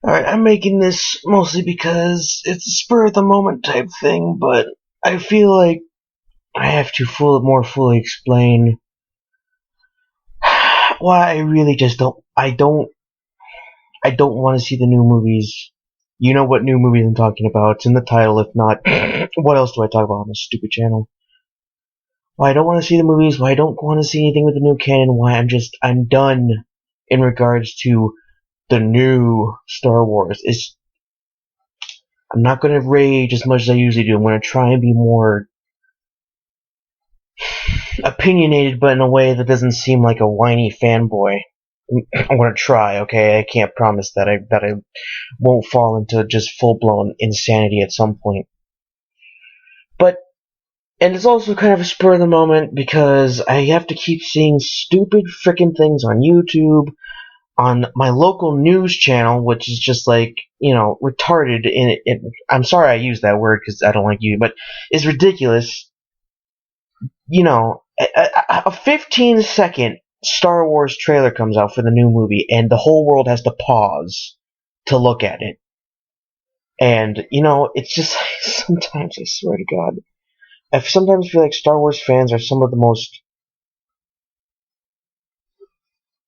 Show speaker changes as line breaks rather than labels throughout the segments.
Alright, I'm making this mostly because it's a spur of the moment type thing, but I feel like I have to more fully explain why I really just don't want to see the new movies. You know what new movies I'm talking about. It's in the title. If not, what else do I talk about on this stupid channel? Why I don't want to see the movies, why I don't want to see anything with the new canon, why I'm done in regards to the new Star Wars. I'm not going to rage as much as I usually do. I'm going to try and be more opinionated, but in a way that doesn't seem like a whiny fanboy. I'm going to try, okay? I can't promise that I won't fall into just full-blown insanity at some point. And it's also kind of a spur of the moment because I have to keep seeing stupid frickin' things on YouTube, on my local news channel, which is just like, retarded. I'm sorry I use that word because I don't like you, but it's ridiculous. A 15-second Star Wars trailer comes out for the new movie, and the whole world has to pause to look at it. And, it's just like, sometimes, I swear to God, I sometimes feel like Star Wars fans are some of the most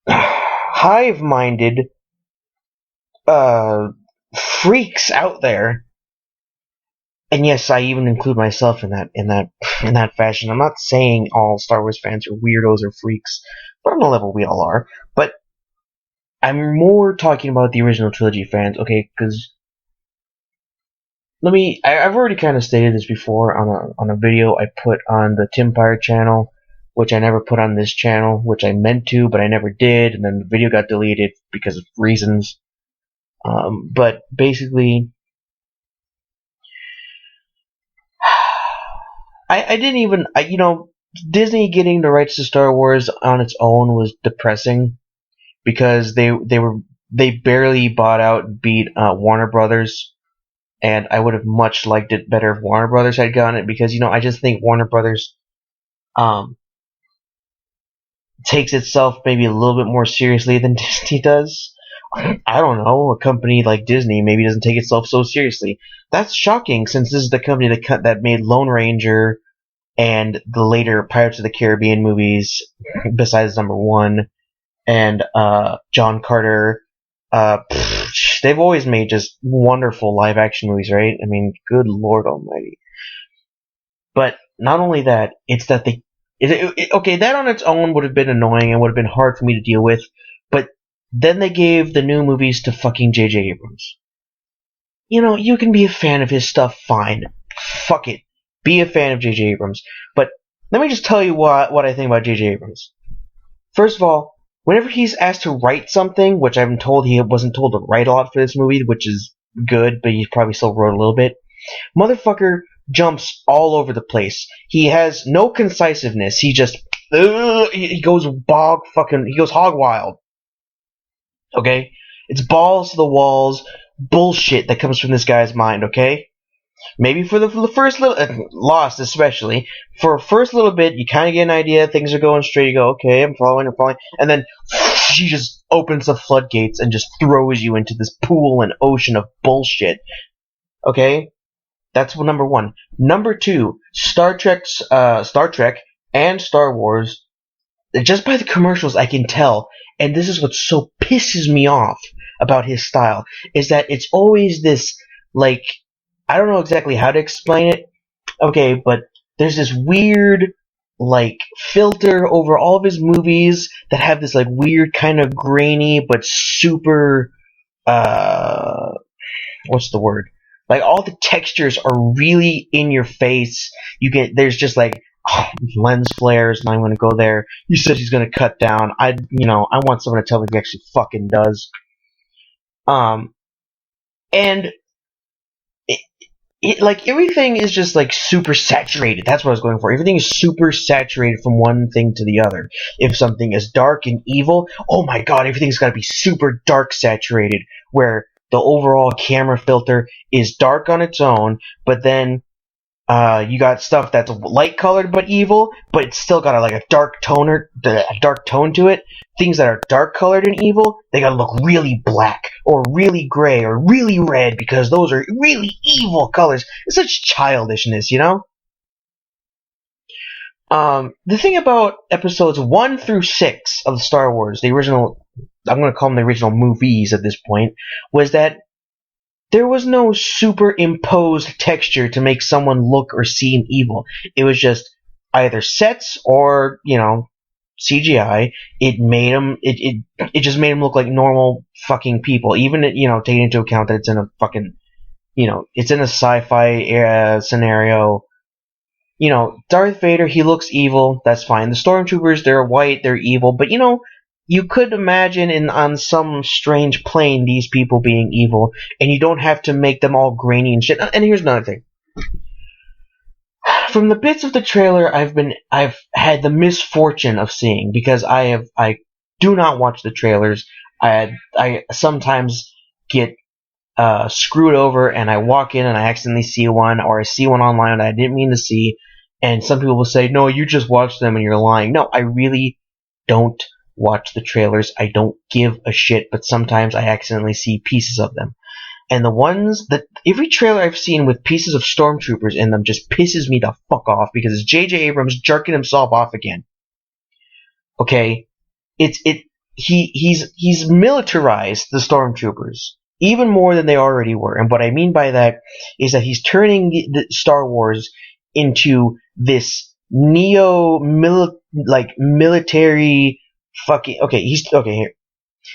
hive-minded freaks out there. And yes, I even include myself in that fashion. I'm not saying all Star Wars fans are weirdos or freaks, but on a level we all are. But I'm more talking about the original trilogy fans, okay? Because I've already kind of stated this before on a video I put on the Timpire channel, which I never put on this channel, which I meant to, but I never did, and then the video got deleted because of reasons. But basically, I didn't even, Disney getting the rights to Star Wars on its own was depressing because they barely bought out and beat Warner Brothers. And I would have much liked it better if Warner Brothers had gotten it because, I just think Warner Brothers takes itself maybe a little bit more seriously than Disney does. I don't know, a company like Disney maybe doesn't take itself so seriously. That's shocking since this is the company that made Lone Ranger and the later Pirates of the Caribbean movies, besides number 1, and John Carter. They've always made just wonderful live-action movies, right? I mean, good Lord Almighty. But not only that, it's that okay, that on its own would have been annoying and would have been hard for me to deal with, but then they gave the new movies to fucking J.J. Abrams. You can be a fan of his stuff, fine. Fuck it. Be a fan of J.J. Abrams. But let me just tell you what I think about J.J. Abrams. First of all, whenever he's asked to write something, which I'm told he wasn't told to write a lot for this movie, which is good, but he probably still wrote a little bit, motherfucker jumps all over the place. He has no concisiveness. He just he goes hog wild. Okay? It's balls to the walls bullshit that comes from this guy's mind, okay? Maybe for the first little Lost especially, for first little bit you kind of get an idea, things are going straight, you go, okay, I'm following, and then she just opens the floodgates and just throws you into this pool and ocean of bullshit. Okay? That's number 1. Number 2, Star Trek and Star Wars, just by the commercials I can tell, and this is what so pisses me off about his style, is that it's always this, like, I don't know exactly how to explain it, okay, but there's this weird, like, filter over all of his movies that have this, like, weird kind of grainy but super, what's the word? Like, all the textures are really in your face. There's just like, lens flares, not even going to go there. You said he's going to cut down. I want someone to tell me he actually fucking does. And like, everything is just, like, super saturated. That's what I was going for. Everything is super saturated from one thing to the other. If something is dark and evil, oh my god, everything's got to be super dark saturated, where the overall camera filter is dark on its own, but then You got stuff that's light colored but evil, but it's still got a dark tone to it. Things that are dark colored and evil, they gotta look really black or really gray or really red because those are really evil colors. It's such childishness, you know. The thing about episodes 1 through 6 of Star Wars, the original, I'm going to call them the original movies at this point, was that there was no superimposed texture to make someone look or seem evil. It was just either sets or, CGI. It just made them look like normal fucking people. Even, taking into account that it's in a fucking, it's in a sci-fi scenario. Darth Vader, he looks evil. That's fine. The Stormtroopers, they're white, they're evil. But, you could imagine on some strange plane these people being evil, and you don't have to make them all grainy and shit. And here's another thing. From the bits of the trailer I've had the misfortune of seeing, because I do not watch the trailers. I sometimes get screwed over, and I walk in and I accidentally see one, or I see one online that I didn't mean to see, and some people will say, no, you just watched them and you're lying. No, I really don't watch the trailers. I don't give a shit, but sometimes I accidentally see pieces of them. And the ones that, every trailer I've seen with pieces of Stormtroopers in them just pisses me the fuck off, because it's J.J. Abrams jerking himself off again. Okay? He's militarized the Stormtroopers even more than they already were. And what I mean by that is that he's turning the Star Wars into this military fucking, here.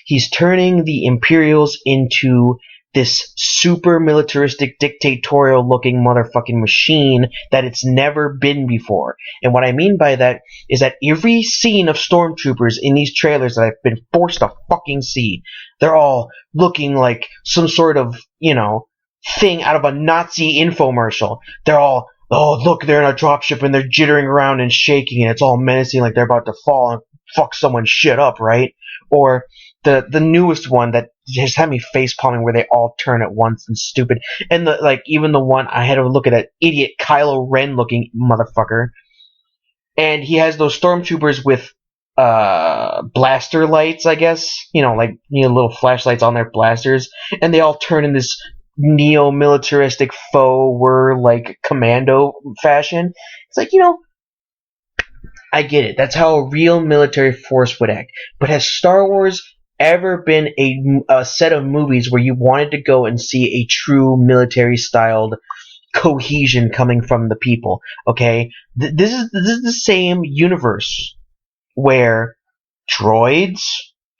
He's turning the Imperials into this super militaristic, dictatorial looking motherfucking machine that it's never been before. And what I mean by that is that every scene of Stormtroopers in these trailers that I've been forced to fucking see, they're all looking like some sort of, thing out of a Nazi infomercial. They're all, oh, look, they're in a dropship and they're jittering around and shaking and it's all menacing like they're about to fall and fuck someone's shit up, right? Or the newest one that just had me face palming, where they all turn at once and stupid. And even the one, I had to look at that idiot Kylo Ren looking motherfucker, and he has those Stormtroopers with blaster lights, I guess, little flashlights on their blasters, and they all turn in this neo-militaristic faux were commando fashion. It's like, I get it. That's how a real military force would act. But has Star Wars ever been a set of movies where you wanted to go and see a true military-styled cohesion coming from the people? Okay, this is the same universe where droids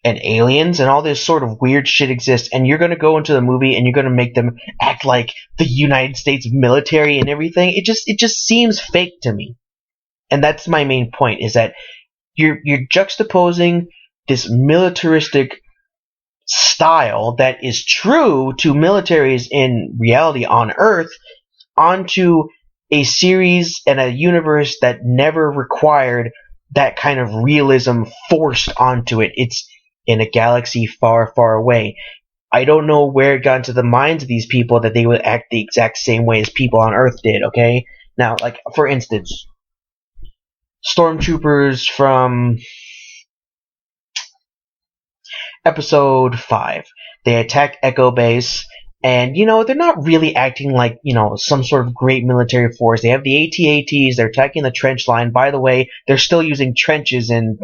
and aliens and all this sort of weird shit exists, and you're going to go into the movie and you're going to make them act like the United States military and everything. It just seems fake to me. And that's my main point, is that you're juxtaposing this militaristic style that is true to militaries in reality on Earth onto a series and a universe that never required that kind of realism forced onto it. It's in a galaxy far, far away. I don't know where it got into the minds of these people that they would act the exact same way as people on Earth did, okay? Now, for instance, Stormtroopers from Episode 5. They attack Echo Base, and, they're not really acting like, some sort of great military force. They have the AT-ATs, they're attacking the trench line. By the way, they're still using trenches in,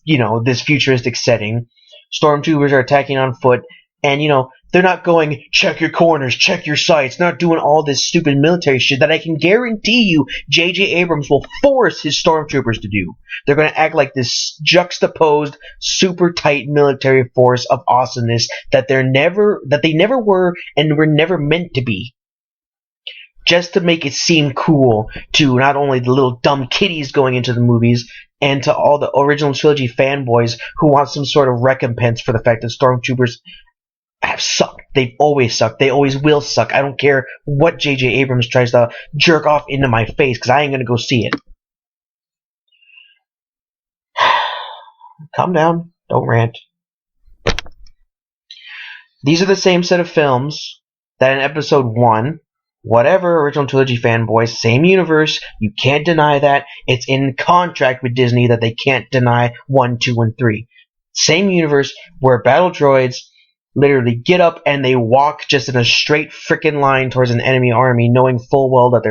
this futuristic setting. Stormtroopers are attacking on foot, and, they're not going, check your corners, check your sights, not doing all this stupid military shit that I can guarantee you J.J. Abrams will force his Stormtroopers to do. They're going to act like this juxtaposed, super tight military force of awesomeness that they never were and were never meant to be. Just to make it seem cool to not only the little dumb kiddies going into the movies, and to all the original trilogy fanboys who want some sort of recompense for the fact that Stormtroopers have sucked. They've always sucked. They always will suck. I don't care what J.J. Abrams tries to jerk off into my face, because I ain't going to go see it. Calm down. Don't rant. These are the same set of films that in Episode 1 whatever, original trilogy fanboys, same universe, you can't deny that. It's in contract with Disney that they can't deny 1, 2, and 3. Same universe where battle droids literally get up and they walk just in a straight frickin' line towards an enemy army, knowing full well that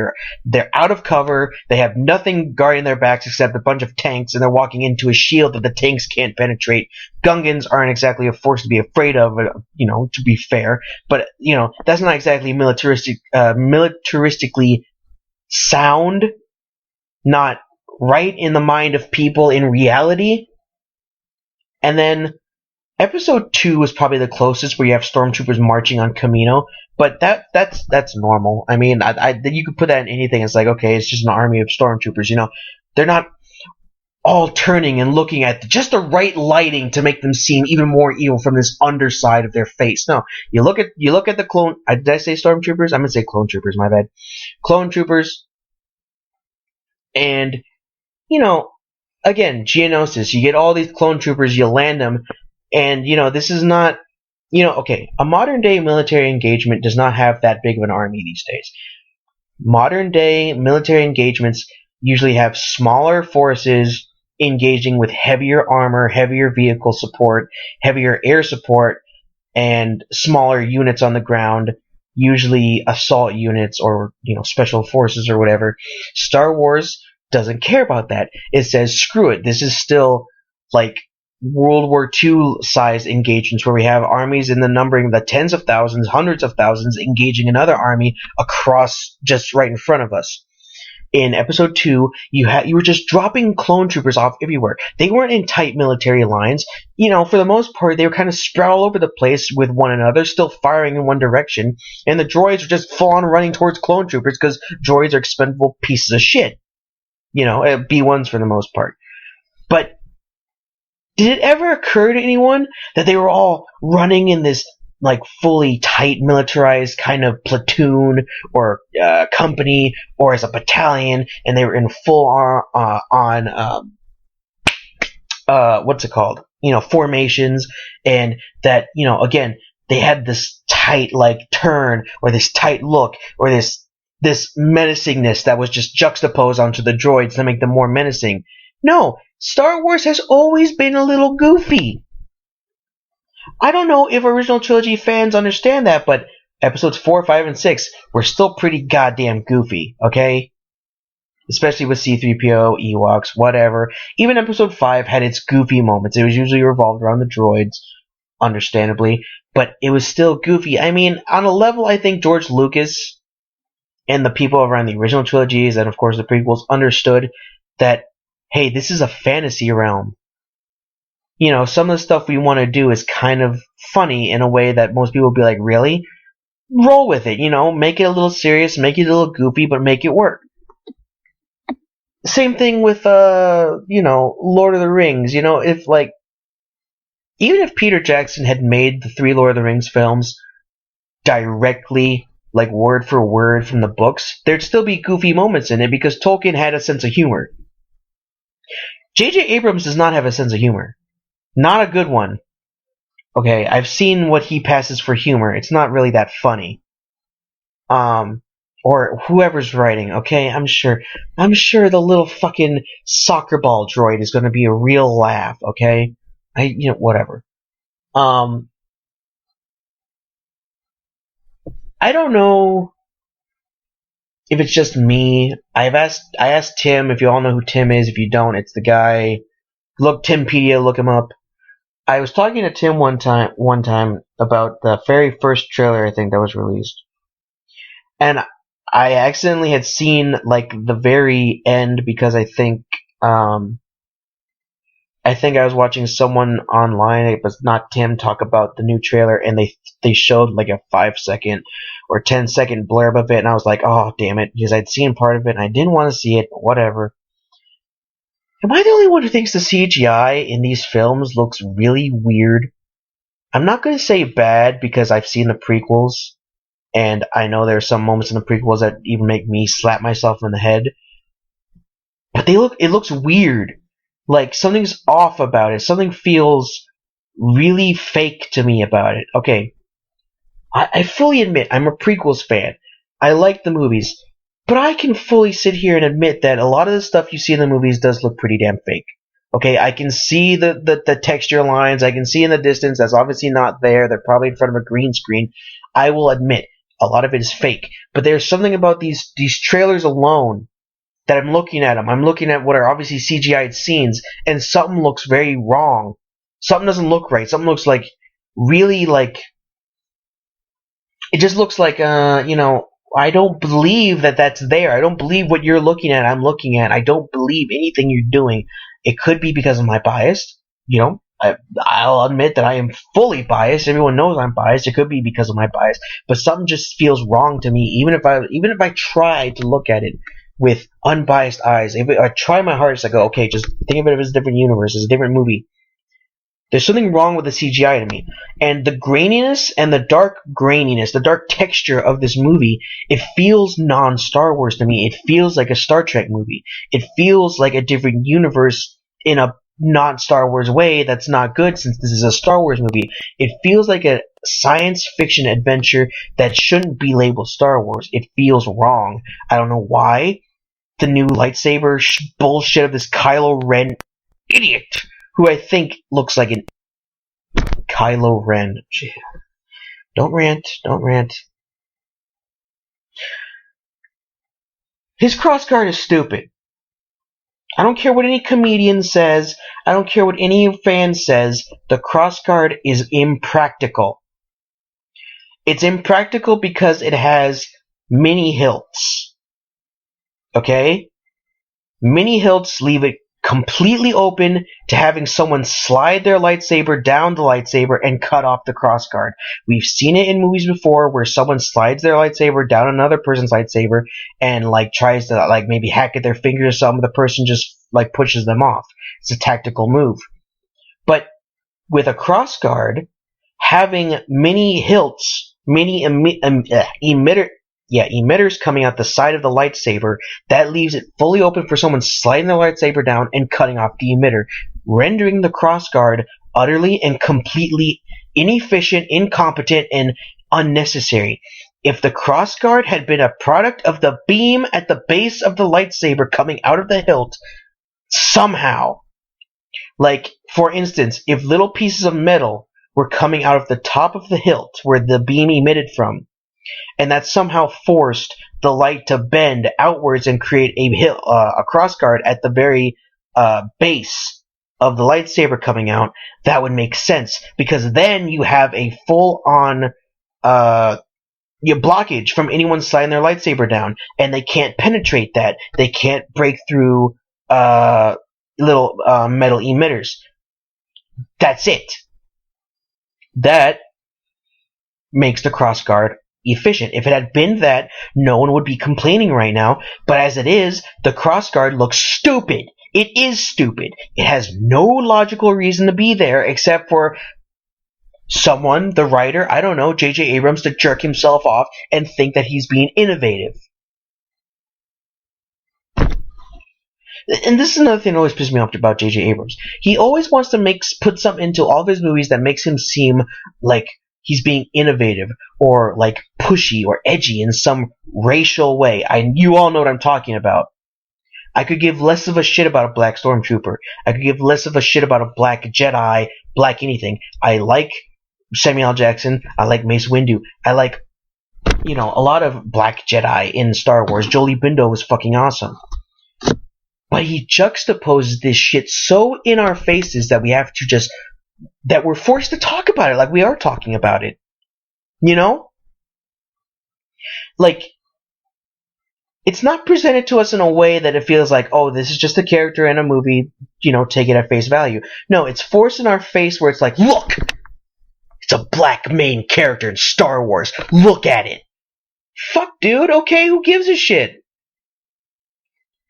they're out of cover, they have nothing guarding their backs except a bunch of tanks, and they're walking into a shield that the tanks can't penetrate. Gungans aren't exactly a force to be afraid of, to be fair, but, that's not exactly militaristically sound, not right in the mind of people in reality. And then Episode 2 is probably the closest, where you have stormtroopers marching on Camino, but that's normal. I mean, you could put that in anything. It's like, okay, it's just an army of stormtroopers. They're not all turning and looking at just the right lighting to make them seem even more evil from this underside of their face. No, you look at the clone. Did I say stormtroopers? I'm gonna say clone troopers. My bad. Clone troopers, and again, Geonosis. You get all these clone troopers. You land them. And, this is not, okay, a modern day military engagement does not have that big of an army these days. Modern day military engagements usually have smaller forces engaging with heavier armor, heavier vehicle support, heavier air support, and smaller units on the ground, usually assault units or, special forces or whatever. Star Wars doesn't care about that. It says, screw it, this is still, like, World War II size engagements where we have armies in the numbering the tens of thousands, hundreds of thousands engaging another army across just right in front of us. In Episode 2, you were just dropping clone troopers off everywhere. They weren't in tight military lines. For the most part, they were kind of spread all over the place with one another, still firing in one direction, and the droids were just full on running towards clone troopers because droids are expendable pieces of shit. B1s for the most part. But did it ever occur to anyone that they were all running in this, like, fully tight militarized kind of platoon or company or as a battalion, and they were in full what's it called? Formations, and that, again, they had this tight, like, turn or this tight look or this menacingness that was just juxtaposed onto the droids to make them more menacing. No, Star Wars has always been a little goofy. I don't know if original trilogy fans understand that, but episodes 4, 5, and 6 were still pretty goddamn goofy, okay? Especially with C-3PO, Ewoks, whatever. Even episode 5 had its goofy moments. It was usually revolved around the droids, understandably, but it was still goofy. I mean, on a level, I think George Lucas and the people around the original trilogies and, of course, the prequels understood that, hey, this is a fantasy realm. Some of the stuff we want to do is kind of funny in a way that most people would be like, really? Roll with it, make it a little serious, make it a little goofy, but make it work. Same thing with, Lord of the Rings, even if Peter Jackson had made the 3 Lord of the Rings films directly, like word for word from the books, there'd still be goofy moments in it because Tolkien had a sense of humor. J.J. Abrams does not have a sense of humor. Not a good one. Okay, I've seen what he passes for humor. It's not really that funny. Or whoever's writing, okay? I'm sure the little fucking soccer ball droid is gonna be a real laugh, okay? Whatever. I don't know if it's just me. I asked Tim, if you all know who Tim is. If you don't, it's the guy. Look, Timpedia, look him up. I was talking to Tim one time about the very first trailer, I think, that was released. And I accidentally had seen, like, the very end because I think I was watching someone online, it was not Tim, talk about the new trailer, and they showed like a 5-second or 10-second blurb of it, and I was like, oh, damn it, because I'd seen part of it, and I didn't want to see it, but whatever. Am I the only one who thinks the CGI in these films looks really weird? I'm not going to say bad because I've seen the prequels, and I know there are some moments in the prequels that even make me slap myself in the head. But it looks weird. Like, something's off about it. Something feels really fake to me about it. Okay, I fully admit I'm a prequels fan. I like the movies. But I can fully sit here and admit that a lot of the stuff you see in the movies does look pretty damn fake. Okay, I can see the texture lines. I can see in the distance that's obviously not there. They're probably in front of a green screen. I will admit a lot of it is fake. But there's something about these trailers alone that I'm looking at them. I'm looking at what are obviously CGI'd scenes, and something looks very wrong. Something doesn't look right. Something looks like really like it just looks like I don't believe that that's there. I don't believe what you're looking at, I'm looking at. I don't believe anything you're doing. It could be because of my bias. I'll admit that I am fully biased. Everyone knows I'm biased. It could be because of my bias. But something just feels wrong to me, even if I try to look at it with unbiased eyes. If I try my hardest, I go, okay, just think of it as a different universe, as a different movie. There's something wrong with the CGI to me. And the graininess and the dark graininess, the dark texture of this movie, it feels non-Star Wars to me. It feels like a Star Trek movie. It feels like a different universe in a non-Star Wars way that's not good since this is a Star Wars movie. It feels like a science fiction adventure that shouldn't be labeled Star Wars. It feels wrong. I don't know why. The new lightsaber bullshit of this Kylo Ren idiot, who I think looks like an Kylo Ren. Don't rant. His crossguard is stupid. I don't care what any comedian says. I don't care what any fan says. The crossguard is impractical. It's impractical because it has mini hilts. Okay? Mini hilts leave it completely open to having someone slide their lightsaber down the lightsaber and cut off the crossguard. We've seen it in movies before where someone slides their lightsaber down another person's lightsaber and tries to maybe hack at their finger or something. The person just pushes them off. It's a tactical move. But with a crossguard, having mini hilts, emitters coming out the side of the lightsaber, that leaves it fully open for someone sliding their lightsaber down and cutting off the emitter, rendering the crossguard utterly and completely inefficient, incompetent, and unnecessary. If the crossguard had been a product of the beam at the base of the lightsaber coming out of the hilt, somehow, for instance, if little pieces of metal were coming out of the top of the hilt where the beam emitted from, and that somehow forced the light to bend outwards and create a crossguard at the very base of the lightsaber coming out, that would make sense, because then you have a full-on blockage from anyone sliding their lightsaber down, and they can't penetrate that. They can't break through little metal emitters. That's it. That makes the crossguard efficient. If it had been that, no one would be complaining right now, but as it is, the crossguard looks stupid. It is stupid. It has no logical reason to be there except for someone, the writer, I don't know, J.J. Abrams, to jerk himself off and think that he's being innovative. And this is another thing that always pisses me off about J.J. Abrams. He always wants to put something into all of his movies that makes him seem like he's being innovative or pushy or edgy in some racial way. You all know what I'm talking about. I could give less of a shit about a black stormtrooper. I could give less of a shit about a black Jedi, black anything. I like Samuel L. Jackson. I like Mace Windu. I like, a lot of black Jedi in Star Wars. Jolie Bindo was fucking awesome. But he juxtaposes this shit so in our faces that we have to that we're forced to talk about it like we are talking about it. It's not presented to us in a way that it feels like, oh, this is just a character in a movie, take it at face value. No, it's forced in our face where it's like, look! It's a black main character in Star Wars. Look at it! Fuck, dude, okay, who gives a shit?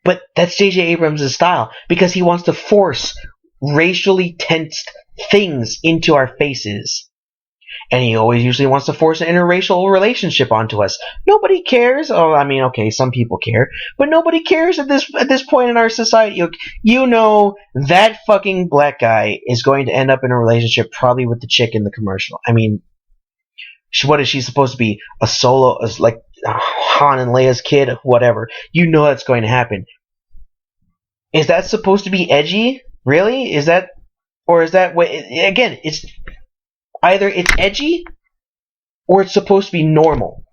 But that's J.J. Abrams' style, because he wants to force racially tensed things into our faces. And he always usually wants to force an interracial relationship onto us. Nobody cares. Oh, I mean, okay, some people care, but nobody cares at this point in our society. That fucking black guy is going to end up in a relationship probably with the chick in the commercial. I mean, what is she supposed to be? A solo, Han and Leia's kid, whatever. You know that's going to happen. Is that supposed to be edgy? Really? Is that, or is that what? Again, it's either it's edgy or it's supposed to be normal.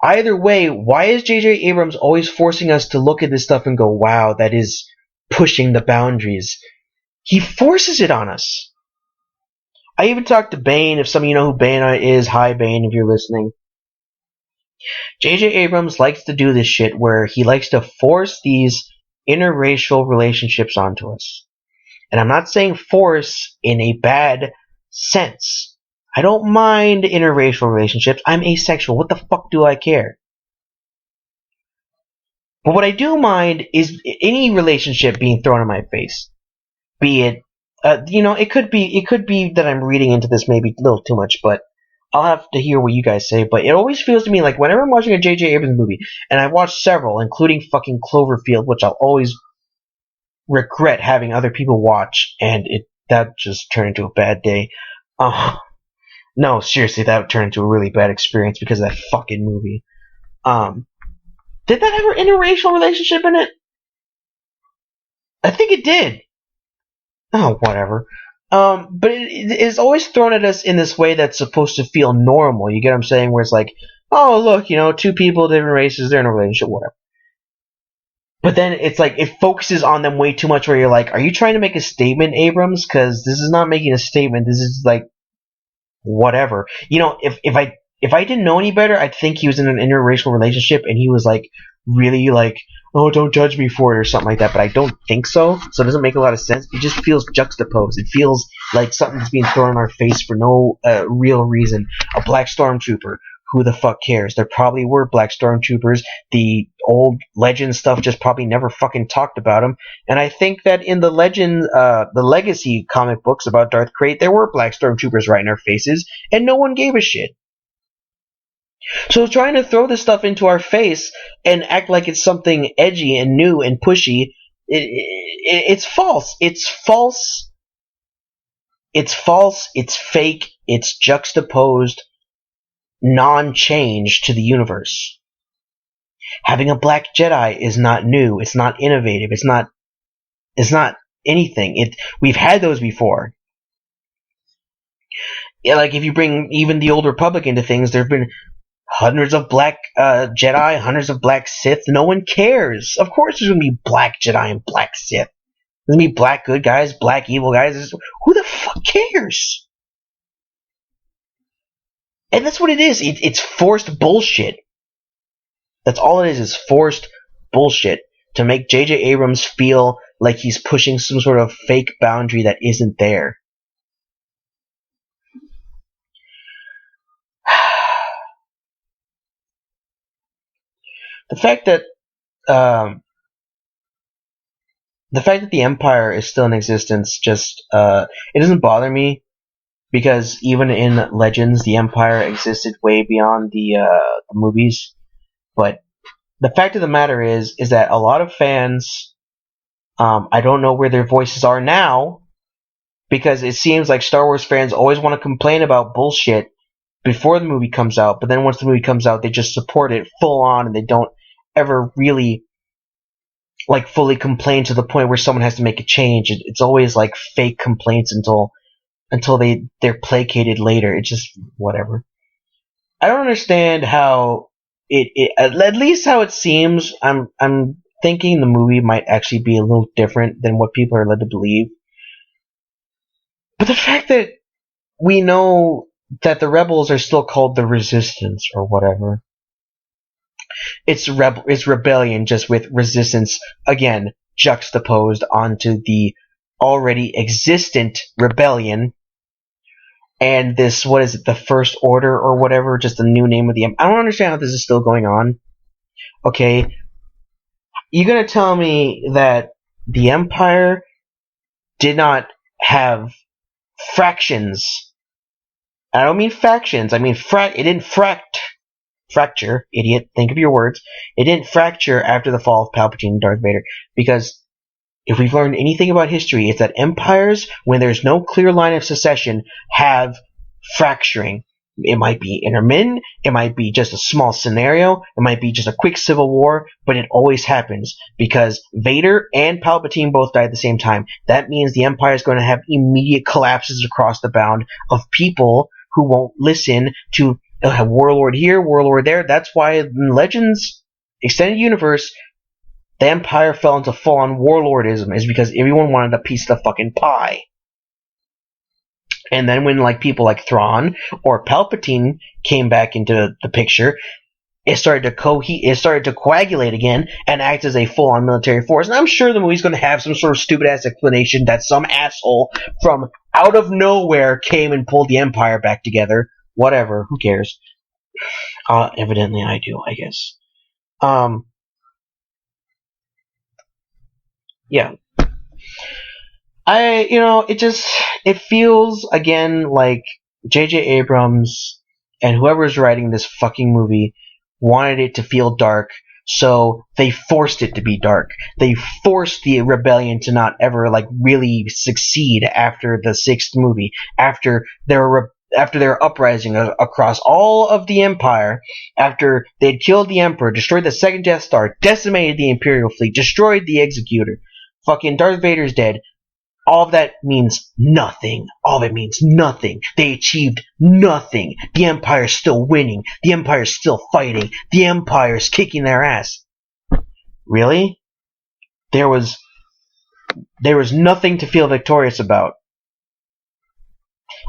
Either way, why is J.J. Abrams always forcing us to look at this stuff and go, "Wow, that is pushing the boundaries"? He forces it on us. I even talked to Bane. If some of you know who Bane is, hi Bane, if you're listening. J.J. Abrams likes to do this shit where he likes to force these interracial relationships onto us. And I'm not saying force in a bad sense. I don't mind interracial relationships. I'm asexual. What the fuck do I care? But what I do mind is any relationship being thrown in my face. Be it, it could be that I'm reading into this maybe a little too much, but I'll have to hear what you guys say. But it always feels to me like whenever I'm watching a J.J. Abrams movie, and I've watched several, including fucking Cloverfield, which I'll always regret having other people watch, and that just turned into a bad day. No, seriously, that would turn into a really bad experience because of that fucking movie. Did that have an interracial relationship in it? I think it did. Oh, whatever. But it is always thrown at us in this way that's supposed to feel normal. You get what I'm saying? Where it's like, oh, look, two people, different races, they're in a relationship, whatever. But then it's like, it focuses on them way too much where you're like, are you trying to make a statement, Abrams? Because this is not making a statement. This is like, whatever. If I didn't know any better, I'd think he was in an interracial relationship and he was like, really like, oh, don't judge me for it or something like that, but I don't think so. So it doesn't make a lot of sense. It just feels juxtaposed. It feels like something that's being thrown in our face for no real reason. A black stormtrooper. Who the fuck cares? There probably were black stormtroopers. The old legend stuff just probably never fucking talked about them. And I think that in the legend, the legacy comic books about Darth Krayt, there were black stormtroopers right in our faces, and no one gave a shit. So trying to throw this stuff into our face and act like it's something edgy and new and pushy, it's false. It's false. It's false. It's fake. It's juxtaposed non-change to the universe. Having a black Jedi is not new. It's not innovative. It's not anything. We've had those before. Yeah, like if you bring even the Old Republic into things, there have been hundreds of black Jedi, hundreds of black Sith. No one cares. Of course there's going to be black Jedi and black Sith. There's going to be black good guys, black evil guys. Who the fuck cares? And that's what it is. It's forced bullshit. That's all it is forced bullshit to make J.J. Abrams feel like he's pushing some sort of fake boundary that isn't there. The fact that the Empire is still in existence just it doesn't bother me, because even in Legends the Empire existed way beyond the movies. But the fact of the matter is that a lot of fans, I don't know where their voices are now, because it seems like Star Wars fans always want to complain about bullshit before the movie comes out, but then once the movie comes out they just support it full on and they don't ever really like fully complain to the point where someone has to make a change. It's always like fake complaints until they're placated later. It's just whatever. I don't understand how it at least how it seems. I'm thinking the movie might actually be a little different than what people are led to believe. But the fact that we know that the rebels are still called the Resistance or whatever. It's rebellion, just with resistance again juxtaposed onto the already existent rebellion. And this, what is it, the First Order or whatever, just the new name of the Empire. I don't understand how this is still going on. Okay, you're gonna tell me that the Empire did not have fractions. I don't mean factions. I mean it didn't fracture, idiot. Think of your words. It didn't fracture after the fall of Palpatine and Darth Vader, because if we've learned anything about history, it's that empires, when there's no clear line of succession, have fracturing. It might be intermittent, it might be just a small scenario, it might be just a quick civil war, but it always happens because Vader and Palpatine both died at the same time. That means the Empire is going to have immediate collapses across the bound of people who won't listen to Warlord here, Warlord there. That's why in Legends Extended Universe, the Empire fell into full-on warlordism, is because everyone wanted a piece of the fucking pie. And then when people like Thrawn or Palpatine came back into the picture, it started to coagulate again and act as a full-on military force. And I'm sure the movie's going to have some sort of stupid-ass explanation that some asshole from out of nowhere came and pulled the Empire back together. Whatever, who cares? Evidently I do, I guess. Yeah. It feels, again, like J.J. Abrams and whoever's writing this fucking movie wanted it to feel dark, so they forced it to be dark. They forced the rebellion to not ever, really succeed after the 6th movie, after their uprising across all of the Empire, after they had killed the Emperor, destroyed the 2nd Death Star, decimated the Imperial fleet, destroyed the Executor. Fucking Darth Vader's dead. All of that means nothing. All of it means nothing. They achieved nothing. The Empire's still winning. The Empire's still fighting. The Empire's kicking their ass. Really? There was nothing to feel victorious about.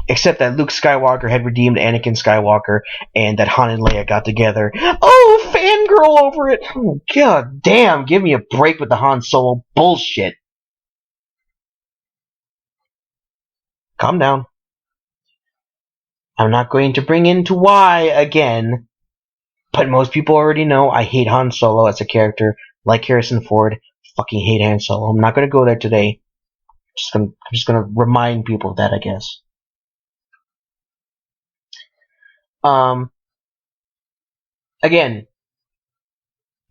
Except that Luke Skywalker had redeemed Anakin Skywalker, and that Han and Leia got together. Oh, fangirl over it! Oh, god damn, give me a break with the Han Solo bullshit. Calm down. I'm not going to bring into why again, but most people already know I hate Han Solo as a character, like Harrison Ford. Fucking hate Han Solo. I'm not going to go there today. I'm just gonna remind people of that, I guess. Again,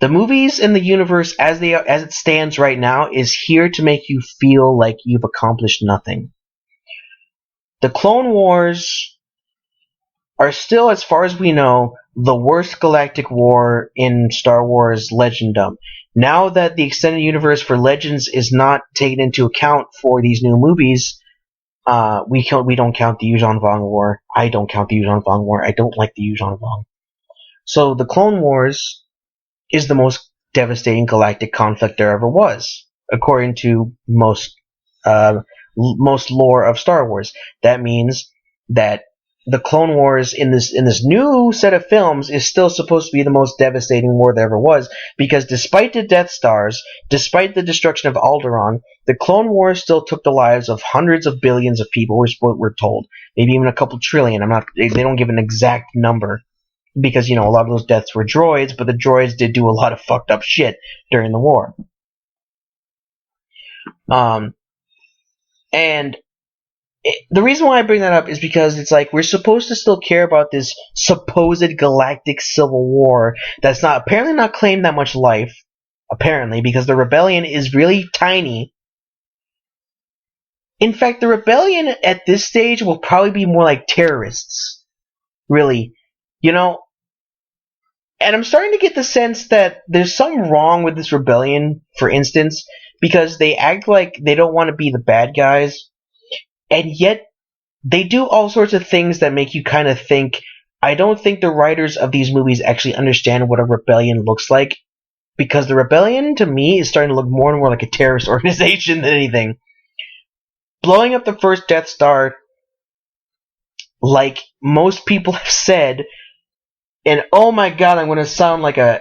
the movies in the universe as it stands right now is here to make you feel like you've accomplished nothing. The Clone Wars are still, as far as we know, the worst galactic war in Star Wars legendom. Now that the extended universe for Legends is not taken into account for these new movies, we don't count the Yuuzhan Vong War. I don't count the Yuuzhan Vong War. I don't like the Yuuzhan Vong. So the Clone Wars is the most devastating galactic conflict there ever was, according to most lore of Star Wars. That means that the Clone Wars in this new set of films is still supposed to be the most devastating war there ever was, because despite the Death Stars, despite the destruction of Alderaan, the Clone Wars still took the lives of hundreds of billions of people, is what we're told. Maybe even a couple trillion. They don't give an exact number, because, a lot of those deaths were droids, but the droids did do a lot of fucked up shit during the war. And the reason why I bring that up is because it's like we're supposed to still care about this supposed galactic civil war that's apparently not claimed that much life, apparently, because the rebellion is really tiny. In fact, the rebellion at this stage will probably be more like terrorists. Really. And I'm starting to get the sense that there's something wrong with this rebellion, for instance, because they act like they don't want to be the bad guys, and yet they do all sorts of things that make you kind of think, I don't think the writers of these movies actually understand what a rebellion looks like, because the rebellion, to me, is starting to look more and more like a terrorist organization than anything. Blowing up the first Death Star, like most people have said, and oh my god, I'm going to sound like a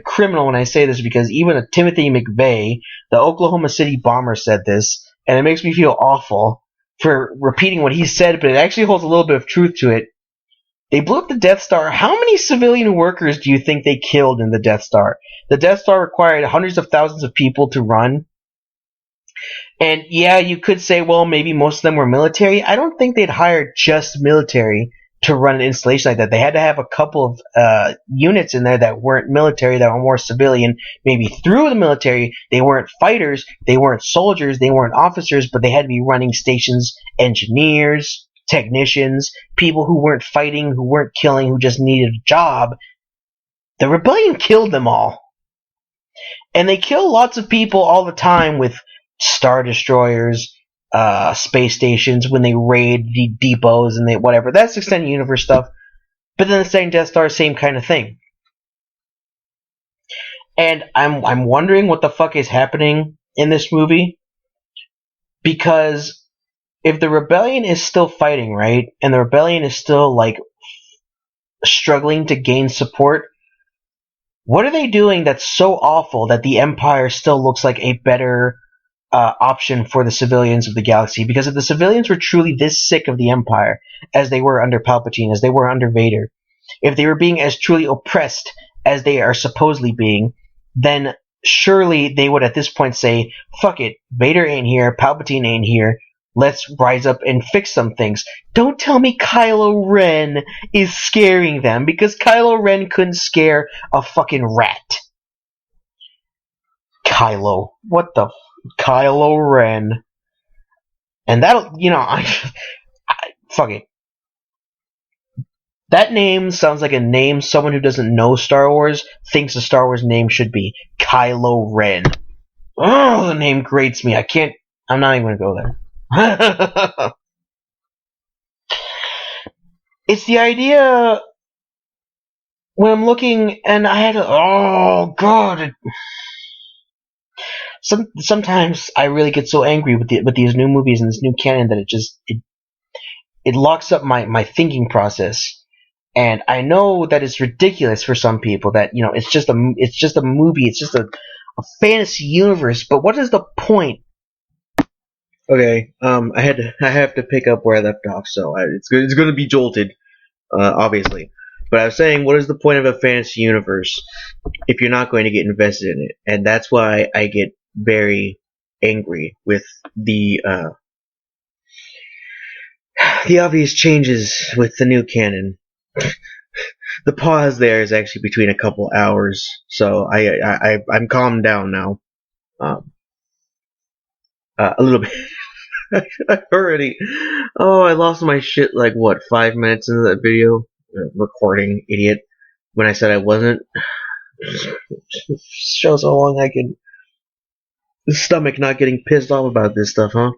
criminal when I say this, because even a Timothy McVeigh, the Oklahoma City bomber, said this, and it makes me feel awful for repeating what he said, but it actually holds a little bit of truth to it. They blew up the Death Star. How many civilian workers do you think they killed in the Death Star? The Death Star required hundreds of thousands of people to run. And yeah, you could say, well, maybe most of them were military. I don't think they'd hired just military to run an installation like that. They had to have a couple of units in there that weren't military, that were more civilian. Maybe through the military, they weren't fighters, they weren't soldiers, they weren't officers, but they had to be running stations, engineers, technicians, people who weren't fighting, who weren't killing, who just needed a job. The rebellion killed them all. And they kill lots of people all the time with star destroyers, space stations, when they raid the depots and they whatever. That's extended universe stuff. But then the second Death Star, same kind of thing. And I'm wondering what the fuck is happening in this movie, because if the rebellion is still fighting, right, and the rebellion is still like struggling to gain support, what are they doing that's so awful that the Empire still looks like a better option for the civilians of the galaxy? Because if the civilians were truly this sick of the Empire as they were under Palpatine, as they were under Vader, if they were being as truly oppressed as they are supposedly being, then surely they would at this point say, fuck it, Vader ain't here, Palpatine ain't here, let's rise up and fix some things. Don't tell me Kylo Ren is scaring them, because Kylo Ren couldn't scare a fucking rat. Kylo. What the Kylo Ren. And that'll, fuck it. That name sounds like a name someone who doesn't know Star Wars thinks a Star Wars name should be. Kylo Ren. Oh, the name grates me. I'm not even gonna go there. It's the idea when I'm looking and I had to, oh god. Sometimes I really get so angry with these new movies and this new canon that it locks up my thinking process. And I know that it's ridiculous for some people that, it's just a movie, it's just a fantasy universe, but what is the point? Okay, I have to pick up where I left off, so it's going to be jolted, obviously. But I was saying, what is the point of a fantasy universe if you're not going to get invested in it? And that's why I get very angry with the obvious changes with the new canon. The pause there is actually between a couple hours, so I'm calmed down now, a little bit. I lost my shit like 5 minutes into that video recording, idiot. When I said I wasn't, shows how long I can stomach not getting pissed off about this stuff, huh?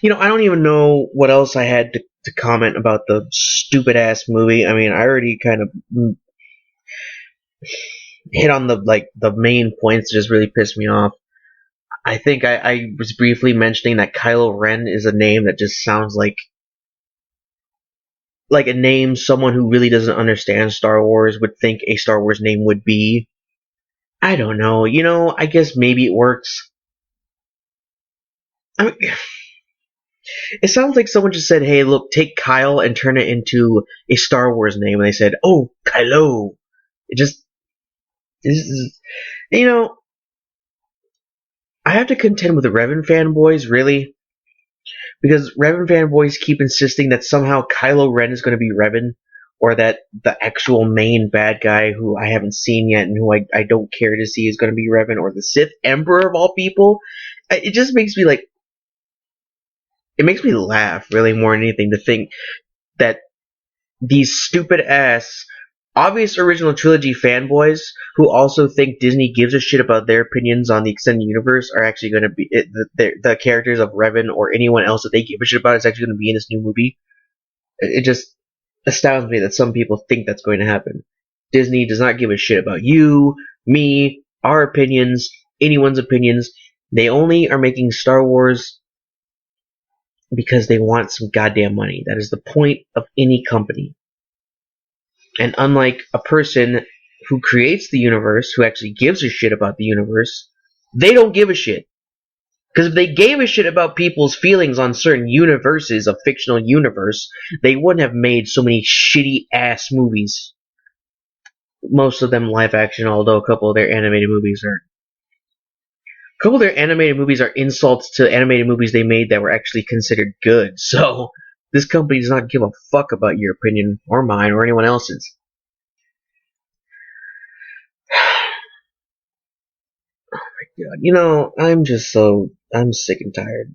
I don't even know what else I had to comment about the stupid ass movie. I mean, I already kind of hit on the main points that just really pissed me off. I think I was briefly mentioning that Kylo Ren is a name that just sounds like a name someone who really doesn't understand Star Wars would think a Star Wars name would be. I don't know. I guess maybe it works. I mean, it sounds like someone just said, hey, look, take Kyle and turn it into a Star Wars name. And they said, oh, Kylo. This is, I have to contend with the Revan fanboys, really. Because Revan fanboys keep insisting that somehow Kylo Ren is going to be Revan. Or that the actual main bad guy, who I haven't seen yet and who I don't care to see, is going to be Revan. Or the Sith Emperor of all people. It just makes me it makes me laugh, really, more than anything, to think that these stupid-ass, obvious original trilogy fanboys who also think Disney gives a shit about their opinions on the extended universe are actually going to be, the characters of Revan or anyone else that they give a shit about is actually going to be in this new movie. It just astounds me that some people think that's going to happen. Disney does not give a shit about you, me, our opinions, anyone's opinions. They only are making Star Wars because they want some goddamn money. That is the point of any company. And unlike a person who creates the universe, who actually gives a shit about the universe, they don't give a shit. Because if they gave a shit about people's feelings on certain universes, a fictional universe, they wouldn't have made so many shitty ass movies. Most of them live action, although a couple of their animated movies are insults to animated movies they made that were actually considered good. So, this company does not give a fuck about your opinion, or mine, or anyone else's. Oh my god. I'm sick and tired.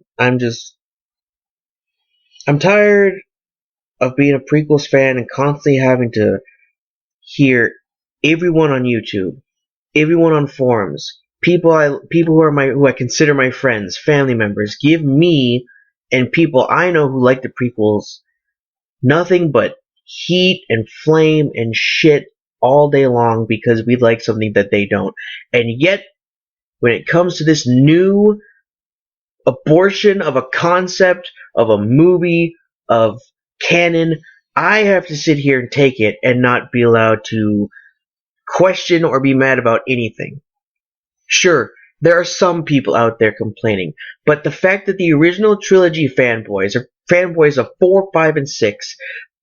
I'm tired of being a prequels fan and constantly having to hear everyone on YouTube, everyone on forums, people who I consider my friends, family members, give me and people I know who like the prequels nothing but heat and flame and shit all day long because we like something that they don't. And yet, when it comes to this new abortion of a concept, of a movie, of canon, I have to sit here and take it and not be allowed to question or be mad about anything. Sure, there are some people out there complaining, but the fact that the original trilogy fanboys, or fanboys of 4, 5, and 6,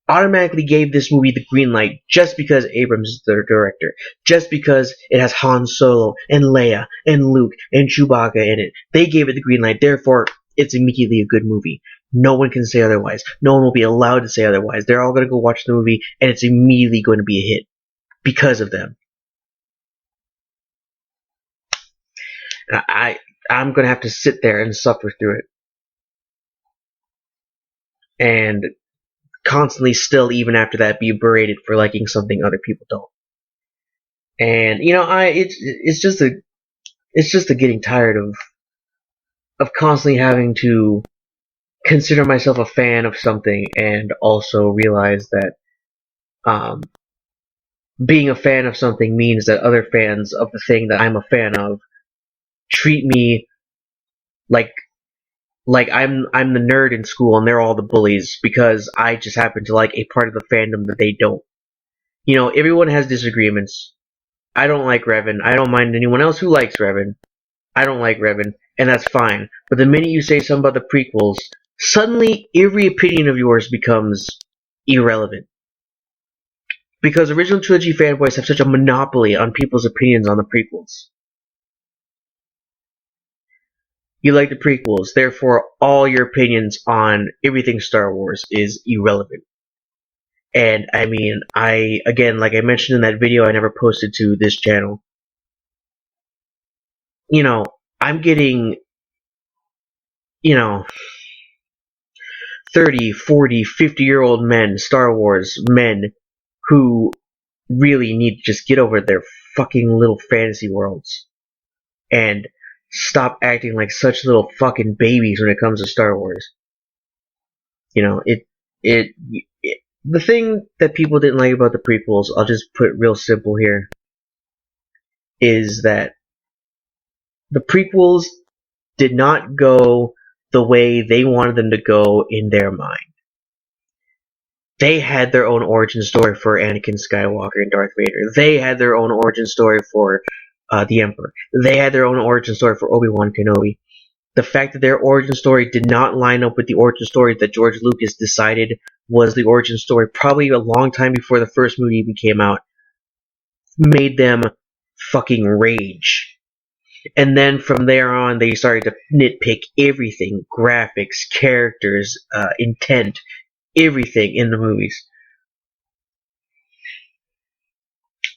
automatically gave this movie the green light just because Abrams is the director, just because it has Han Solo and Leia and Luke and Chewbacca in it. They gave it the green light, therefore it's immediately a good movie. No one can say otherwise. No one will be allowed to say otherwise. They're all going to go watch the movie and it's immediately going to be a hit because of them. I'm going to have to sit there and suffer through it. And constantly still, even after that, be berated for liking something other people don't. And it's just a getting tired of constantly having to consider myself a fan of something and also realize that being a fan of something means that other fans of the thing that I'm a fan of treat me like I'm the nerd in school and they're all the bullies because I just happen to like a part of the fandom that they don't. Everyone has disagreements. I don't like Revan. I don't mind anyone else who likes Revan. I don't like Revan, and that's fine. But the minute you say something about the prequels, suddenly every opinion of yours becomes irrelevant. Because original trilogy fanboys have such a monopoly on people's opinions on the prequels. You like the prequels, therefore all your opinions on everything Star Wars is irrelevant. And I mean, again, like I mentioned in that video I never posted to this channel, I'm getting, 30, 40, 50-year-old men, Star Wars men, who really need to just get over their fucking little fantasy worlds and stop acting like such little fucking babies when it comes to Star Wars. The thing that people didn't like about the prequels, I'll just put it real simple here, is that the prequels did not go the way they wanted them to go in their mind. They had their own origin story for Anakin Skywalker and Darth Vader. They had their own origin story for the Emperor. They had their own origin story for Obi-Wan Kenobi. The fact that their origin story did not line up with the origin story that George Lucas decided was the origin story probably a long time before the first movie even came out made them fucking rage. And then from there on, they started to nitpick everything. Graphics, characters, intent, everything in the movies.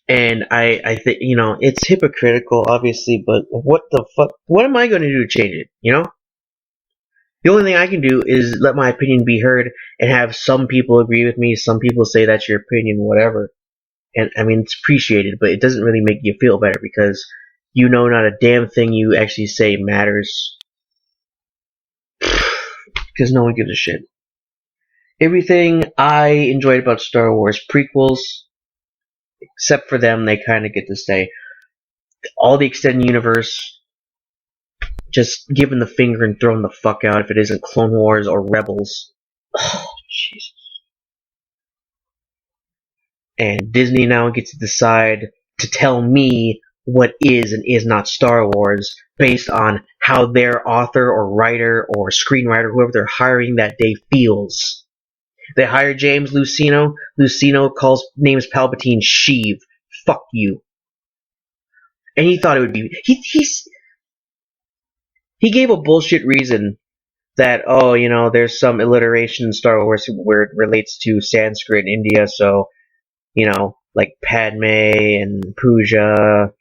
And I think, it's hypocritical, obviously, but what the fuck? What am I going to do to change it, The only thing I can do is let my opinion be heard and have some people agree with me, some people say that's your opinion, whatever. And, I mean, it's appreciated, but it doesn't really make you feel better because not a damn thing you actually say matters. Because no one gives a shit. Everything I enjoyed about Star Wars prequels, except for them, they kind of get to stay. All the extended universe, just giving the finger and throwing the fuck out if it isn't Clone Wars or Rebels. Oh, Jesus. And Disney now gets to decide to tell me what is and is not Star Wars based on how their author or writer or screenwriter, whoever they're hiring that day, feels. They hire James Luceno. Luceno names Palpatine Sheev. Fuck you. And he thought it would be... He gave a bullshit reason that, there's some alliteration in Star Wars where it relates to Sanskrit in India, so, like Padme and Pooja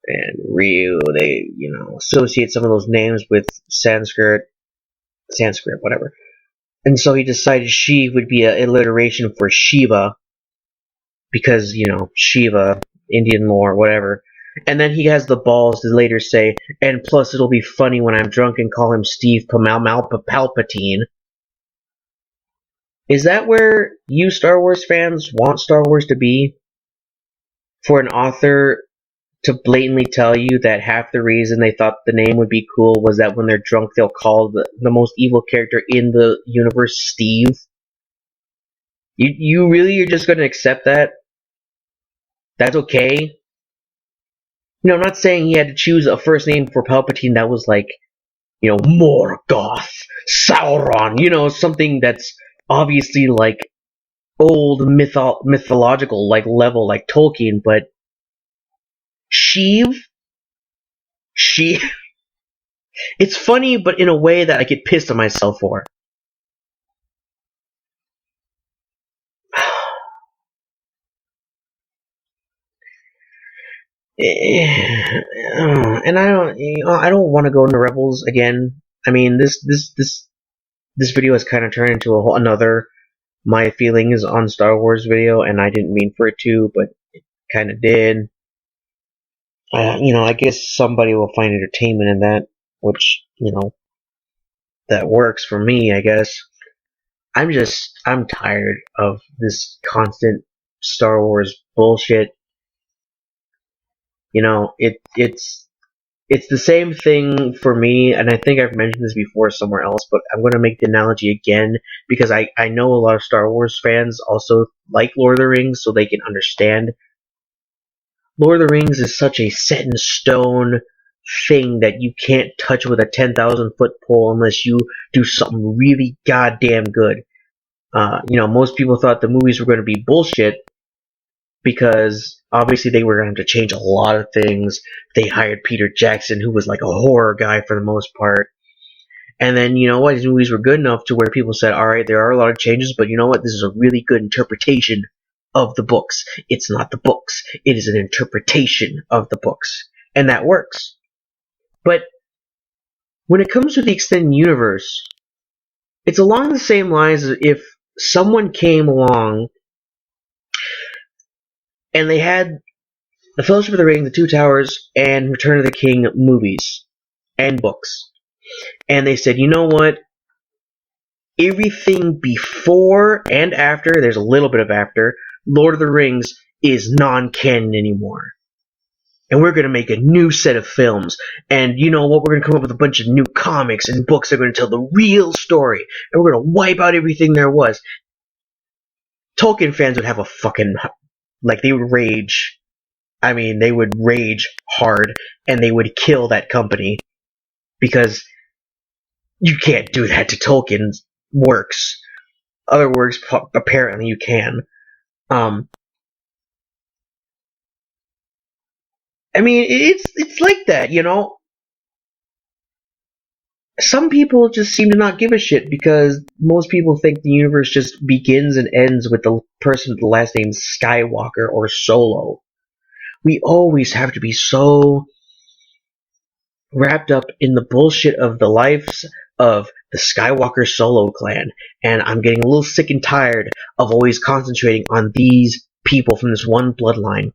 and Ryu, they, associate some of those names with Sanskrit, whatever. And so he decided she would be an alliteration for Shiva, because, Shiva, Indian lore, whatever. And then he has the balls to later say, and plus it'll be funny when I'm drunk and call him Steve Palpatine. Is that where you Star Wars fans want Star Wars to be? For an author to blatantly tell you that half the reason they thought the name would be cool was that when they're drunk they'll call the most evil character in the universe Steve? You really are just going to accept that? That's okay? I'm not saying he had to choose a first name for Palpatine that was like, Morgoth, Sauron, something that's obviously like old mythological like level like Tolkien, but Sheev? She It's funny, but in a way that I get pissed at myself for. And I don't want to go into Rebels again. I mean, this video has kind of turned into another my feelings on Star Wars video, and I didn't mean for it to, but it kind of did. I guess somebody will find entertainment in that, which, that works for me, I guess. I'm tired of this constant Star Wars bullshit. It's the same thing for me, and I think I've mentioned this before somewhere else, but I'm going to make the analogy again because I know a lot of Star Wars fans also like Lord of the Rings, so they can understand. Lord of the Rings is such a set in stone thing that you can't touch with a 10,000-foot pole unless you do something really goddamn good. Most people thought the movies were going to be bullshit because obviously they were going to have to change a lot of things. They hired Peter Jackson, who was like a horror guy for the most part. And then, his movies were good enough to where people said, alright, there are a lot of changes, but you know what, this is a really good interpretation of the books. It's not the books. It is an interpretation of the books. And that works. But when it comes to the extended universe, it's along the same lines as if someone came along and they had The Fellowship of the Ring, The Two Towers, and Return of the King movies and books. And they said, you know what? Everything before and after, there's a little bit of after, Lord of the Rings is non-canon anymore. And we're going to make a new set of films. And you know what? We're going to come up with a bunch of new comics and books that are going to tell the real story. And we're going to wipe out everything there was. Tolkien fans would have a fucking... they would rage. I mean, they would rage hard. And they would kill that company. Because you can't do that to Tolkien's works. Other works, apparently you can. I mean, it's like that, Some people just seem to not give a shit because most people think the universe just begins and ends with the person with the last name Skywalker or Solo. We always have to be so wrapped up in the bullshit of the lives of the Skywalker Solo clan, and I'm getting a little sick and tired of always concentrating on these people from this one bloodline.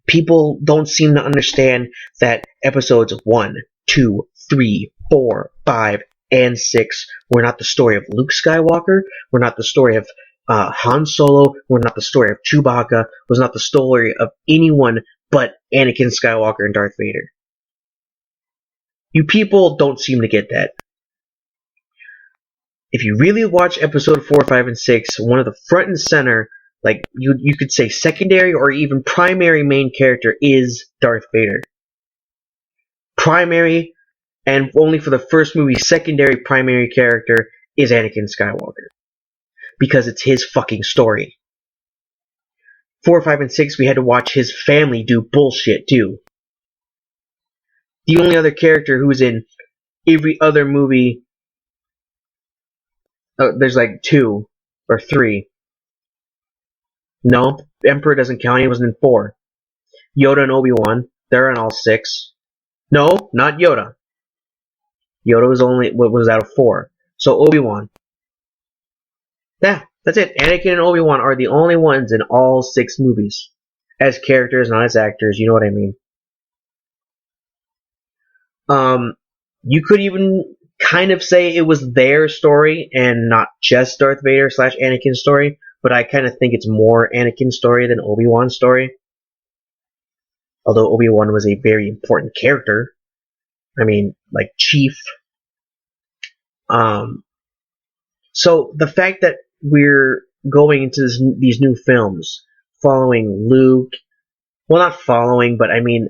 People don't seem to understand that episodes 1, 2, 3, 4, 5, and 6 were not the story of Luke Skywalker, were not the story of Han Solo, were not the story of Chewbacca, was not the story of anyone but Anakin Skywalker and Darth Vader. You people don't seem to get that. If you really watch episode 4, 5, and 6, one of the front and center, you could say secondary or even primary main character is Darth Vader. Primary, and only for the first movie, secondary primary character is Anakin Skywalker. Because it's his fucking story. 4, 5, and 6, we had to watch his family do bullshit too. The only other character who's in every other movie, there's 2 or 3. No, Emperor doesn't count, he wasn't in 4. Yoda and Obi-Wan, they're in all 6. No, not Yoda. Yoda was out of 4. So Obi-Wan. Yeah, that's it. Anakin and Obi-Wan are the only ones in all 6 movies. As characters, not as actors, you know what I mean. Um, you could even kind of say it was their story and not just Darth Vader slash Anakin's story, but I kind of think it's more Anakin's story than Obi-Wan's story. Although Obi-Wan was a very important character. I mean, like Chief. Um, so the fact that we're going into these new films, following Luke, well, not following, but I mean,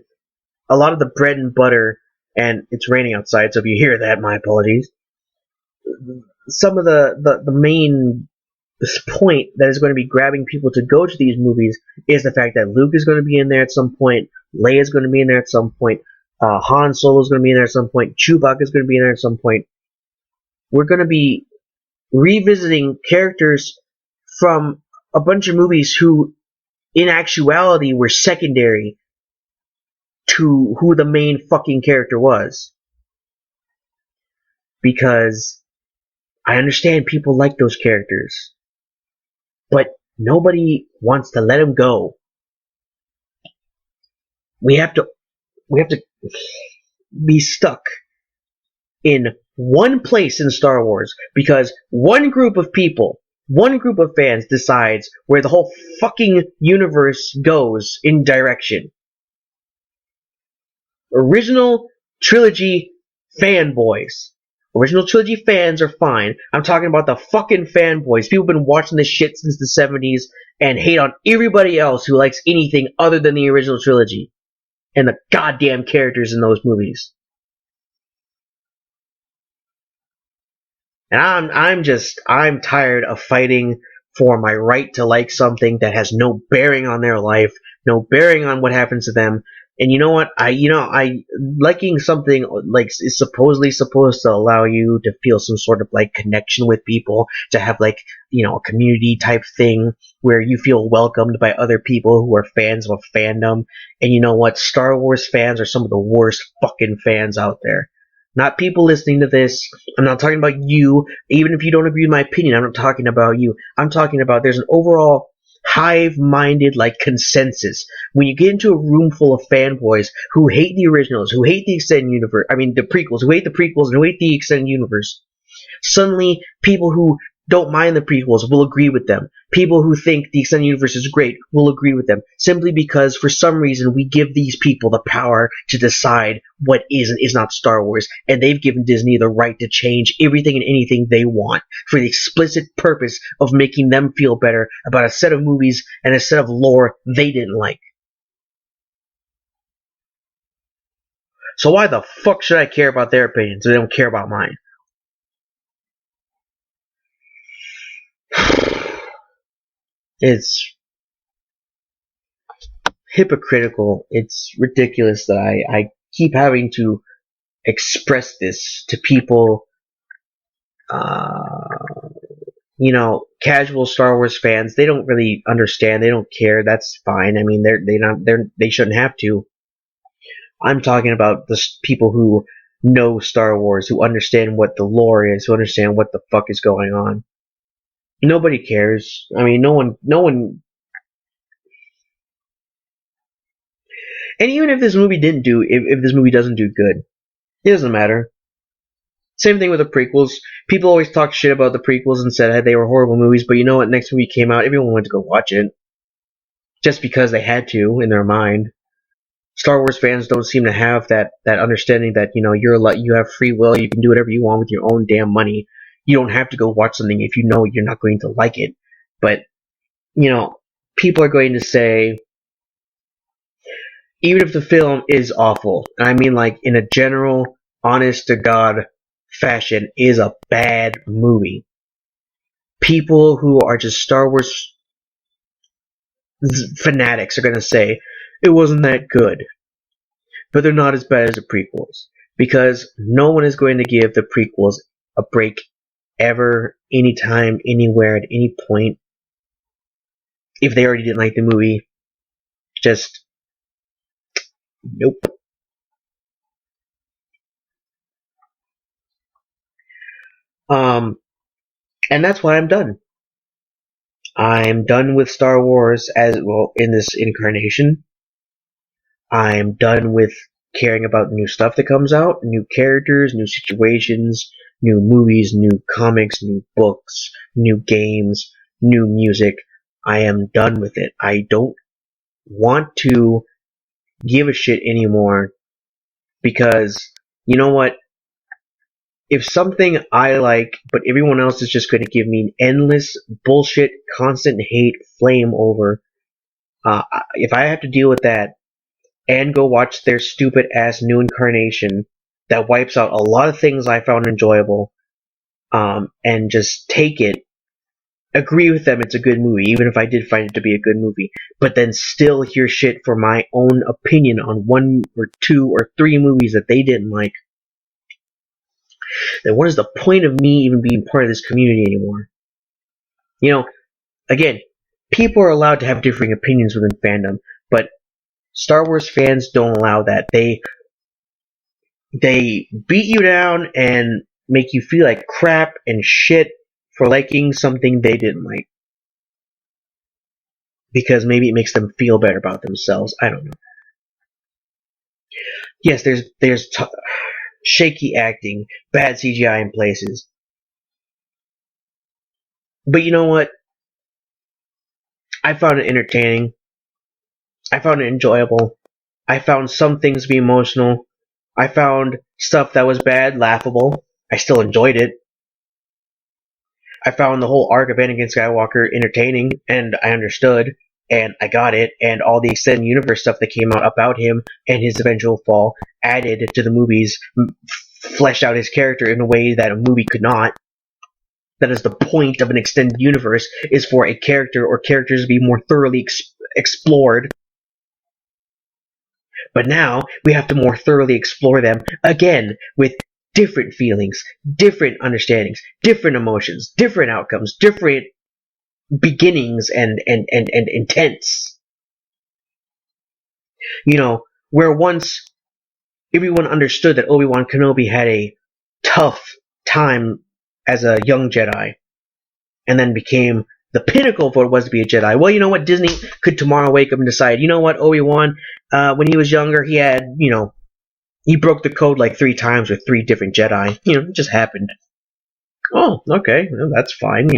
a lot of the bread and butter, and it's raining outside, so if you hear that, my apologies. Some of the main point that is going to be grabbing people to go to these movies is the fact that Luke is going to be in there at some point, Leia is going to be in there at some point, Han Solo is going to be in there at some point, Chewbacca is going to be in there at some point. We're going to be revisiting characters from a bunch of movies who, in actuality, were secondary to who the main fucking character was. Because I understand people like those characters, but nobody wants to let them go. We have to be stuck in one place in Star Wars because one group of people, one group of fans decides where the whole fucking universe goes in direction. Original trilogy fanboys. Original trilogy fans are fine. I'm talking about the fucking fanboys. People have been watching this shit since the 70s and hate on everybody else who likes anything other than the original trilogy and the goddamn characters in those movies. And I'm tired of fighting for my right to like something that has no bearing on their life, no bearing on what happens to them. And you know what? I liking something like is supposedly supposed to allow you to feel some sort of like connection with people, to have like, a community type thing where you feel welcomed by other people who are fans of a fandom. And you know what? Star Wars fans are some of the worst fucking fans out there. Not people listening to this. I'm not talking about you. Even if you don't agree with my opinion, I'm not talking about you. I'm talking about there's an overall hive-minded like consensus. When you get into a room full of fanboys who hate the originals, who hate the extended universe, the prequels, who hate the prequels and who hate the extended universe, suddenly people who don't mind the prequels will agree with them. People who think the extended universe is great will agree with them, simply because for some reason we give these people the power to decide what is and is not Star Wars, and they've given Disney the right to change everything and anything they want for the explicit purpose of making them feel better about a set of movies and a set of lore they didn't like. So why the fuck should I care about their opinions if they don't care about mine? It's hypocritical. It's ridiculous that I keep having to express this to people. Casual Star Wars fans, they don't really understand. They don't care. That's fine. I mean, they shouldn't have to. I'm talking about the people who know Star Wars, who understand what the lore is, who understand what the fuck is going on. Nobody cares. I mean, no one. And even if this movie if this movie doesn't do good, it doesn't matter. Same thing with the prequels. People always talk shit about the prequels and said they were horrible movies, but you know what? Next movie came out, everyone went to go watch it. Just because they had to, in their mind. Star Wars fans don't seem to have that understanding that, you have free will, you can do whatever you want with your own damn money. You don't have to go watch something if you know you're not going to like it. But, people are going to say, even if the film is awful, and I mean like in a general, honest to God fashion, is a bad movie. People who are just Star Wars fanatics are going to say, it wasn't that good. But they're not as bad as the prequels. Because no one is going to give the prequels a break ever, anytime, anywhere, at any point. If they already didn't like the movie. Just, nope. And that's why I'm done. I'm done with Star Wars as well in this incarnation. I'm done with caring about new stuff that comes out, new characters, new situations, new movies, new comics, new books, new games, new music. I am done with it. I don't want to give a shit anymore because, you know what? If something I like, but everyone else is just going to give me endless bullshit, constant hate, flame over, if I have to deal with that and go watch their stupid ass new incarnation that wipes out a lot of things I found enjoyable, and just take it, agree with them it's a good movie, even if I did find it to be a good movie, but then still hear shit for my own opinion on one or two or three movies that they didn't like, then what is the point of me even being part of this community anymore? You know, again, people are allowed to have differing opinions within fandom, but Star Wars fans don't allow that. They beat you down and make you feel like crap and shit for liking something they didn't like. Because maybe it makes them feel better about themselves. I don't know. Yes, there's shaky acting, bad CGI in places. But you know what? I found it entertaining. I found it enjoyable. I found some things to be emotional. I found stuff that was bad laughable. I still enjoyed it. I found the whole arc of Anakin Skywalker entertaining, and I understood, and I got it, and all the extended universe stuff that came out about him and his eventual fall added to the movies, fleshed out his character in a way that a movie could not. That is the point of an extended universe, is for a character or characters to be more thoroughly explored. But now we have to more thoroughly explore them again with different feelings, different understandings, different emotions, different outcomes, different beginnings and intents. You know, where once everyone understood that Obi-Wan Kenobi had a tough time as a young Jedi, and then became the pinnacle of what it was to be a Jedi. Well, you know what? Disney could tomorrow wake up and decide, you know what, Obi-Wan, when he was younger, he had, he broke the code like 3 times with 3 different Jedi. It just happened. Oh, okay, well, that's fine.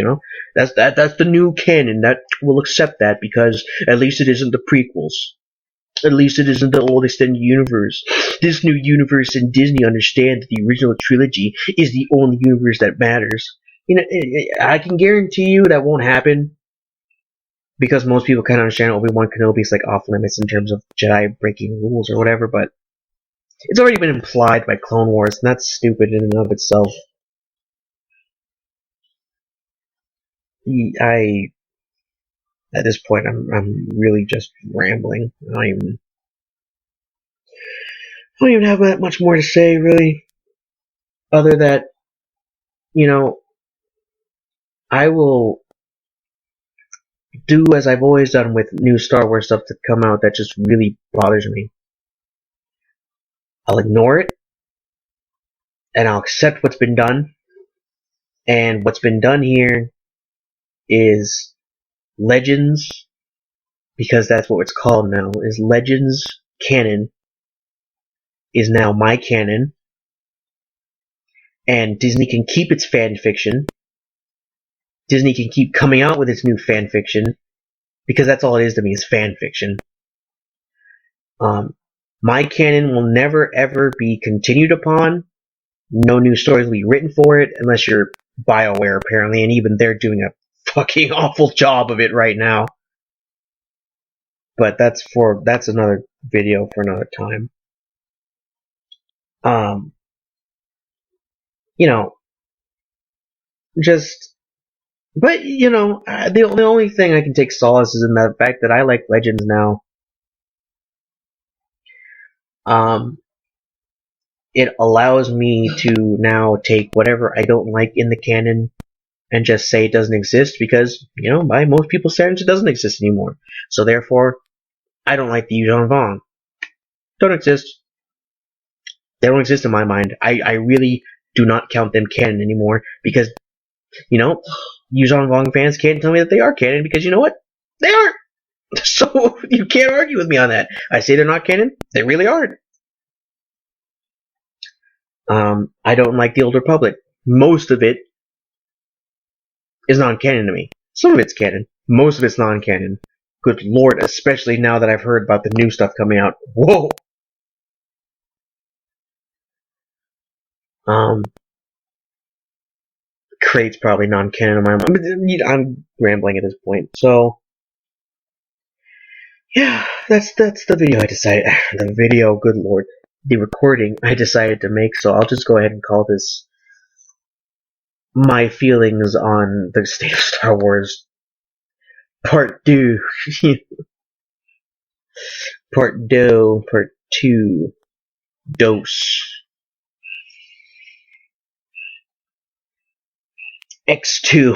That's the new canon. That we'll accept that because at least it isn't the prequels. At least it isn't the old extended universe. This new universe and Disney understand that the original trilogy is the only universe that matters. I can guarantee you that won't happen because most people kind of understand Obi-Wan Kenobi is like off limits in terms of Jedi breaking rules or whatever, but it's already been implied by Clone Wars, and that's stupid in and of itself. At this point, I'm really just rambling. I don't even have that much more to say, really, other that, I will do as I've always done with new Star Wars stuff that come out that just really bothers me. I'll ignore it, and I'll accept what's been done, and what's been done here is Legends, because that's what it's called now, is Legends canon, is now my canon, and Disney can keep its fan fiction. Disney can keep coming out with its new fan fiction, because that's all it is to me, is fan fiction. My canon will never ever be continued upon. No new stories will be written for it, unless you're BioWare, apparently, and even they're doing a fucking awful job of it right now. But that's another video for another time. The only thing I can take solace is in the fact that I like Legends now. It allows me to now take whatever I don't like in the canon and just say it doesn't exist because, by most people's standards, it doesn't exist anymore. So therefore, I don't like the Yuuzhan Vong. Don't exist. They don't exist in my mind. I really do not count them canon anymore because, Yuuzhan Vong fans can't tell me that they are canon because you know what? They aren't. So you can't argue with me on that. I say they're not canon. They really aren't. I don't like the Old Republic. Most of it is non-canon to me. Some of it's canon. Most of it's non-canon. Good lord, especially now that I've heard about the new stuff coming out. Whoa! Crate's probably non-canon in my mind. I'm rambling at this point. So, yeah, that's the video I decided. The video, good lord. The recording I decided to make, so I'll just go ahead and call this my feelings on the state of Star Wars Part 2. Part 2. Dose. X2.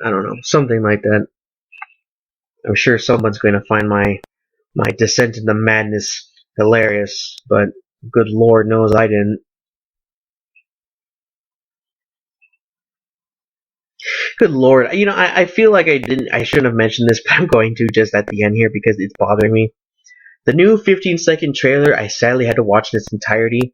I don't know, something like that. I'm sure someone's going to find my descent into madness hilarious, but good lord knows I didn't. Good lord, I feel like I shouldn't have mentioned this, but I'm going to just at the end here because it's bothering me. The new 15-second trailer, I sadly had to watch in its entirety.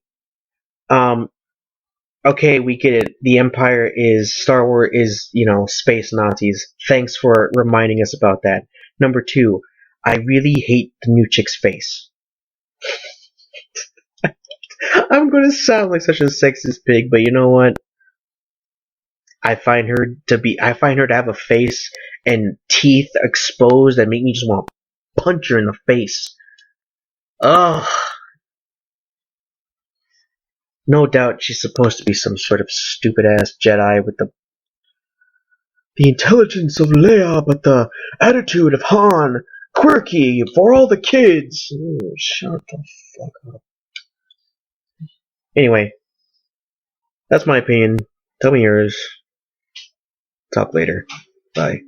Okay, we get it. The Empire is Star Wars is, space Nazis. Thanks for reminding us about that. Number 2, I really hate the new chick's face. I'm gonna sound like such a sexist pig, but you know what? I find her to have a face and teeth exposed that make me just want to punch her in the face. Ugh. No doubt she's supposed to be some sort of stupid ass Jedi with the intelligence of Leia, but the attitude of Han. Quirky for all the kids. Ooh, shut the fuck up. Anyway, that's my opinion. Tell me yours. Talk later. Bye.